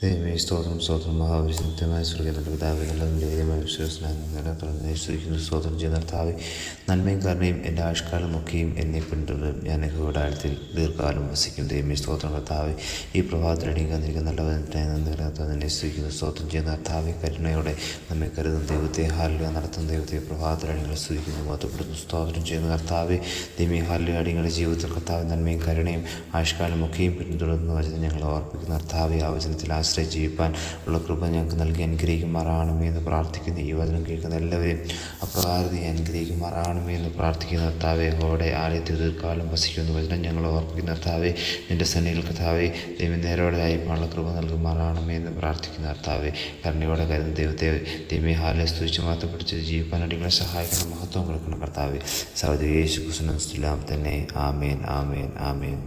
ദൈവമേ സ്തോത്രം സ്തോത്രം മഹാവിശുദ്ധമായ സ്വർഗ്ഗത്തിൻ്റെ പിതാവേ നല്ലതിൻ്റെ ദൈവമായ വിശ്വസിക്കുന്ന സ്തോത്രം ചെയ്യുന്ന കർത്താവേ, നന്മയും കാരണയും എൻ്റെ ആയുഷ്കാലമൊക്കെയും എന്നെ പിന്തുടരും. ഞാൻ യഹോവയുടെ ദീർഘകാലം വസിക്കും. ദൈവമേ സ്തോത്രം കർത്താവേ, ഈ പ്രഭാതത്തിൽ എണീക്കാതിരിക്കുന്ന നല്ലവനായി നന്ദി സ്തുതിക്കുന്നു. സ്തോത്രം ചെയ്യുന്ന കർത്താവേ, കരുണയോടെ നമ്മെ കരുതുന്ന ദൈവത്തെ, ഹാല്ലുയ നടത്തുന്ന ദൈവത്തെ പ്രഭാതത്തിൽ അടികളെ സ്തുതിക്കുന്നു, മഹത്വപ്പെടുന്നു. സ്തോത്രം ചെയ്യുന്ന കർത്താവേ, ദൈവമേ ഹാല്ലുയ അടികളുടെ ജീവിതത്തിൽ കർത്താവ് നന്മയും കരുണയും ആയുഷ്കാലമൊക്കെയും പിന്തുടർന്ന് വചനം ഞങ്ങളെ ഓർപ്പിക്കുന്ന കർത്താവേ, ആ വചനത്തിൽ ആശ്രയം ജീവിപ്പാൻ ഉള്ള കൃപ ഞങ്ങൾക്ക് നൽകി അനുഗ്രഹിക്കുമാറാണമേ എന്ന് പ്രാർത്ഥിക്കുന്നു. ഈ വചനം കേൾക്കുന്ന എല്ലാവരെയും അപ്രകാരം അനുഗ്രഹിക്കുമാറാണമേ എന്ന് പ്രാർത്ഥിക്കുന്ന കർത്താവേ, യഹോവയുടെ ആലയത്തിൽ ദീർഘകാലം വസിക്കുന്ന വചനം ഞങ്ങളെ ഓർപ്പിക്കുന്ന കർത്താവേ, നിൻ്റെ സന്നിധിയിൽ കർത്താവേ, ദൈവം നേരോടെ അയപ്പാനുള്ള കൃപ നൽകുമാറാണമേ എന്ന് പ്രാർത്ഥിക്കുന്ന കർത്താവേ, കരുണയോടെ കരുതുന്ന ദൈവത്തെ ദൈവമേ ഹാലെ സ്തുതിച്ച് മാറ്റപ്പിടിച്ച് ജീവിപ്പാൻ അടികളെ സഹായിക്കണം, മഹത്വം കൊടുക്കണം കർത്താവേ. സൗദി യേശു ക്രിസ്തുവിൻ നാമത്തിൽ തന്നെ ആമേൻ ആമേൻ ആമേൻ.